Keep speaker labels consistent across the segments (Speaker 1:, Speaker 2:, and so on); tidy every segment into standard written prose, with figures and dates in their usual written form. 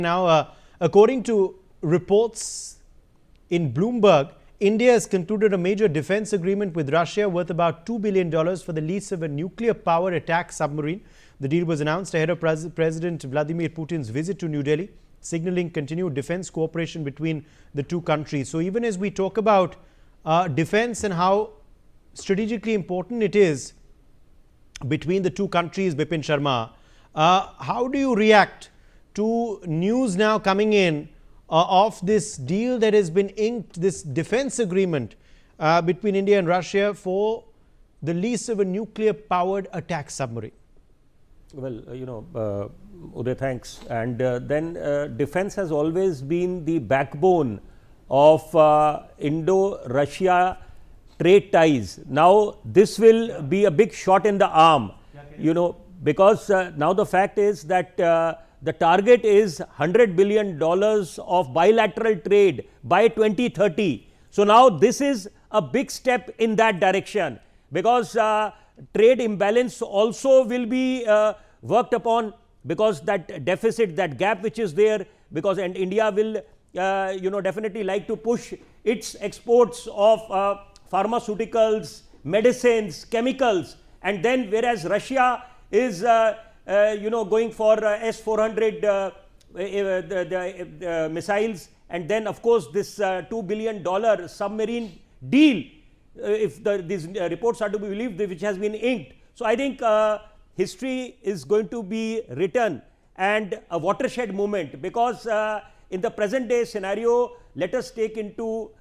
Speaker 1: Now, according to reports in Bloomberg, India has concluded a major defense agreement with Russia worth about $2 billion for the lease of a nuclear-powered attack submarine. The deal was announced ahead of President Vladimir Putin's visit to New Delhi, signaling continued defense cooperation between the two countries. So even as we talk about defense and how strategically important it is between the two countries, Bipin Sharma, how do you react to news now coming in of this deal that has been inked, this defense agreement between India and Russia for the lease of a nuclear-powered attack submarine?
Speaker 2: Well, Uday, thanks. And then defense has always been the backbone of Indo-Russia trade ties. Now, this will be a big shot in the arm, because now the fact is that the target is $100 billion of bilateral trade by 2030. So now this is a big step in that direction, because trade imbalance also will be worked upon, because that deficit, that gap which is there, because and India will definitely like to push its exports of pharmaceuticals, medicines, chemicals, and then whereas Russia is going for S-400 missiles, and then of course this $2 billion submarine deal, if these reports are to be believed, which has been inked. So I think history is going to be written and a watershed moment, because in the present day scenario, let us take into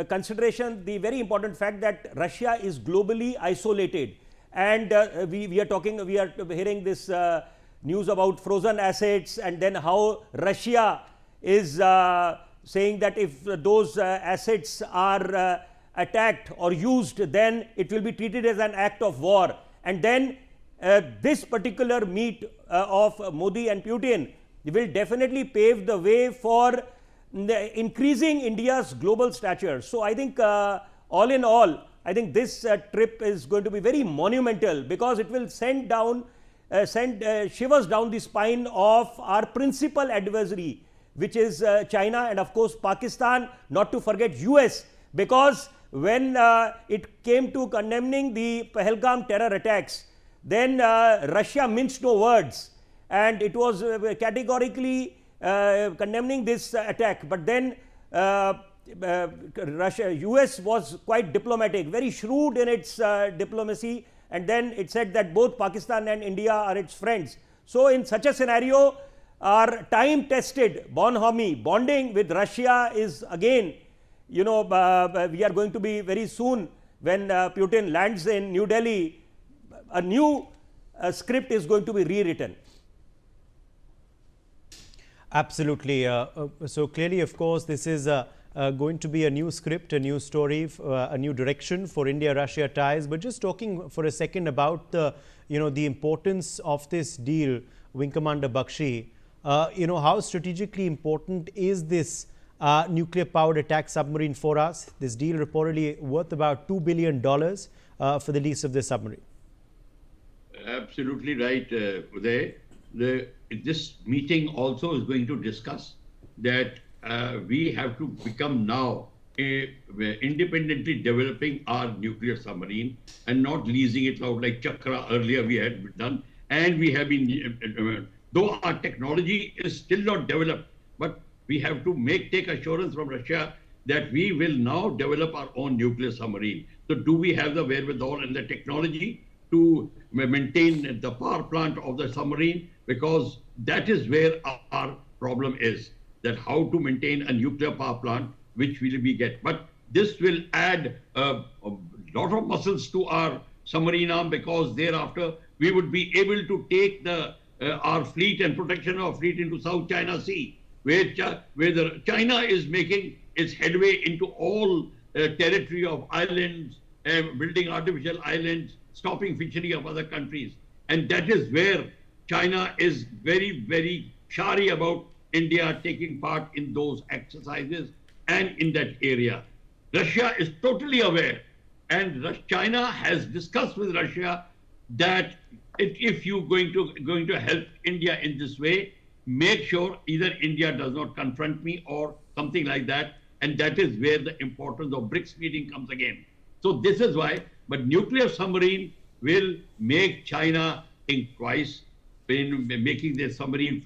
Speaker 2: consideration the very important fact that Russia is globally isolated. And we are hearing this news about frozen assets, and then how Russia is saying that if those assets are attacked or used, then it will be treated as an act of war. And then this particular meet of Modi and Putin will definitely pave the way for increasing India's global stature. So I think all in all, I think this trip is going to be very monumental, because it will send shivers down the spine of our principal adversary, which is China, and of course Pakistan, not to forget US, because when it came to condemning the Pahalgam terror attacks, then Russia minced no words, and it was categorically condemning this attack. But then US was quite diplomatic, very shrewd in its diplomacy, and then it said that both Pakistan and India are its friends. So in such a scenario, our time-tested bonhomie bonding with Russia is again, we are going to be very soon, when Putin lands in New Delhi, a new script is going to be rewritten.
Speaker 1: Absolutely. So clearly, of course, this is going to be a new script, a new story, a new direction for India-Russia ties. But just talking for a second about the importance of this deal, Wing Commander Bakshi, how strategically important is this nuclear-powered attack submarine for us? This deal reportedly worth about $2 billion for the lease of this submarine.
Speaker 3: Absolutely right, Uday. This meeting also is going to discuss that we have to become now independently developing our nuclear submarine and not leasing it out like Chakra earlier we had done. And we have been, though our technology is still not developed, but we have to take assurance from Russia that we will now develop our own nuclear submarine. So do we have the wherewithal and the technology to maintain the power plant of the submarine? Because that is where our problem is, that how to maintain a nuclear power plant, which will we get. But this will add a lot of muscles to our submarine arm, because thereafter we would be able to take our fleet and protection of fleet into South China Sea, where China is making its headway into all territory of islands, building artificial islands, stopping fishery of other countries. And that is where China is very, very chary about India taking part in those exercises and in that area. Russia is totally aware, and China has discussed with Russia that if you're going to help India in this way, make sure either India does not confront me or something like that. And that is where the importance of BRICS meeting comes again. So this is why, but nuclear submarine will make China think twice in making their submarine,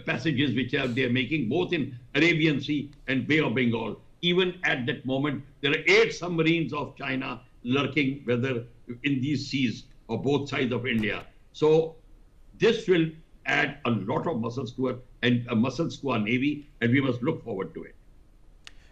Speaker 3: passages which they're making both in Arabian Sea and Bay of Bengal. Even at that moment, there are 8 submarines of China lurking, whether in these seas or both sides of India. So this will add a lot of muscles to it and muscles to our Navy, and we must look forward to it.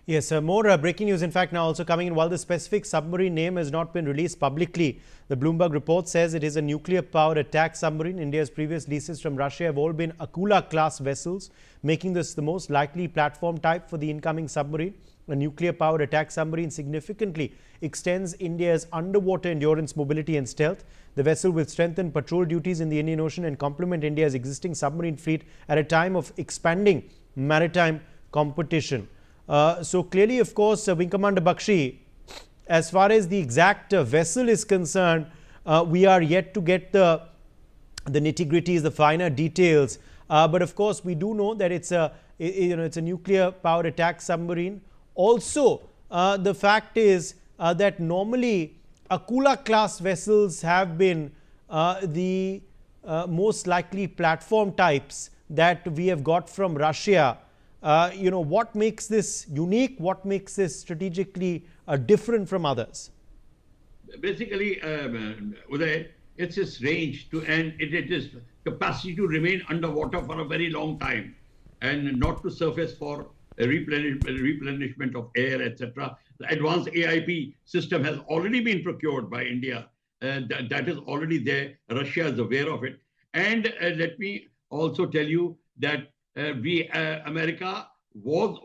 Speaker 1: Yes, more breaking news, in fact, now also coming in. While the specific submarine name has not been released publicly, the Bloomberg report says it is a nuclear-powered attack submarine. India's previous leases from Russia have all been Akula-class vessels, making this the most likely platform type for the incoming submarine. A nuclear-powered attack submarine significantly extends India's underwater endurance, mobility and stealth. The vessel will strengthen patrol duties in the Indian Ocean and complement India's existing submarine fleet at a time of expanding maritime competition. So clearly, of course, Wing Commander Bakshi, as far as the exact vessel is concerned, we are yet to get the nitty-gritties, the finer details. But of course, we do know that it's a nuclear-powered attack submarine. Also, the fact is that normally Akula-class vessels have been the most likely platform types that we have got from Russia. What makes this unique? What makes this strategically different from others?
Speaker 3: Basically, Uday, it's its range and it is capacity to remain underwater for a very long time and not to surface for a replenishment of air, etc. The advanced AIP system has already been procured by India. That is already there. Russia is aware of it. And let me also tell you that America was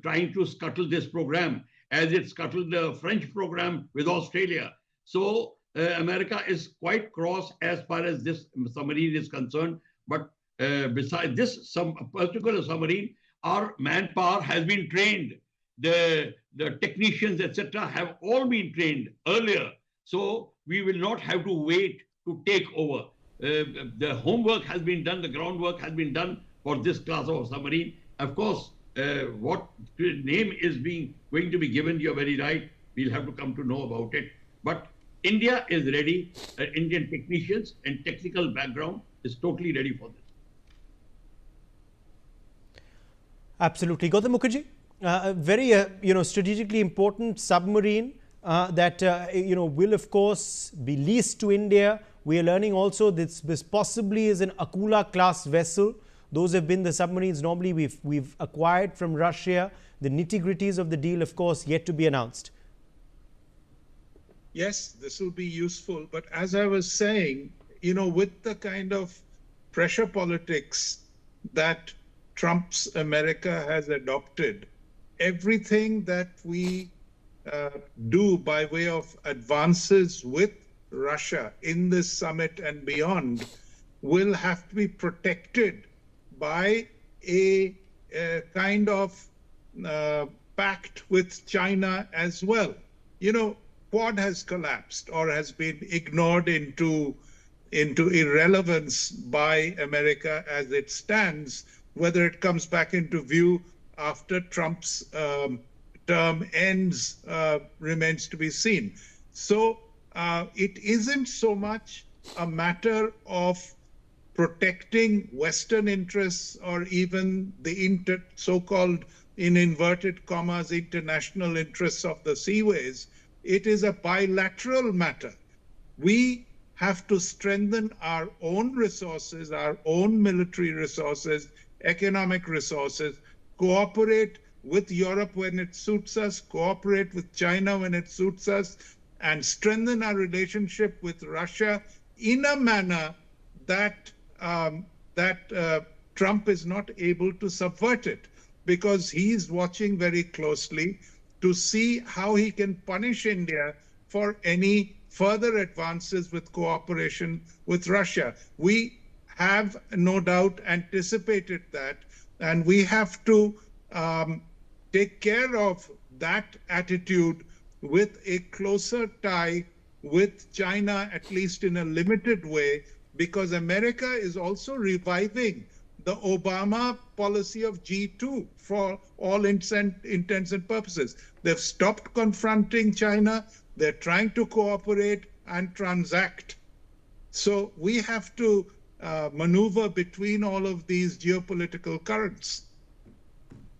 Speaker 3: trying to scuttle this program as it scuttled the French program with Australia. So America is quite cross as far as this submarine is concerned. But besides this particular submarine, our manpower has been trained. The technicians, etc., have all been trained earlier. So we will not have to wait to take over. The homework has been done, the groundwork has been done for this class of submarine. Of course, what name is going to be given, you're very right. We'll have to come to know about it. But India is ready. Indian technicians and technical background is totally ready for this.
Speaker 1: Absolutely. Gautam Mukherjee, a very strategically important submarine that will of course be leased to India. We are learning also this possibly is an Akula class vessel. Those have been the submarines normally we've acquired from Russia. The nitty-gritties of the deal, of course, yet to be announced.
Speaker 4: Yes, this will be useful. But as I was saying, with the kind of pressure politics that Trump's America has adopted, everything that we do by way of advances with Russia in this summit and beyond will have to be protected by a kind of pact with China as well. Quad has collapsed or has been ignored into irrelevance by America as it stands. Whether it comes back into view after Trump's term ends remains to be seen. So it isn't so much a matter of protecting Western interests or even the so-called, in inverted commas, international interests of the seaways. It is a bilateral matter. We have to strengthen our own resources, our own military resources, economic resources, cooperate with Europe when it suits us, cooperate with China when it suits us, and strengthen our relationship with Russia in a manner that Trump is not able to subvert it, because he's watching very closely to see how he can punish India for any further advances with cooperation with Russia. We have no doubt anticipated that, and we have to take care of that attitude with a closer tie with China, at least in a limited way, because America is also reviving the Obama policy of G2 for all intents and purposes. They've stopped confronting China. They're trying to cooperate and transact. So we have to maneuver between all of these geopolitical currents.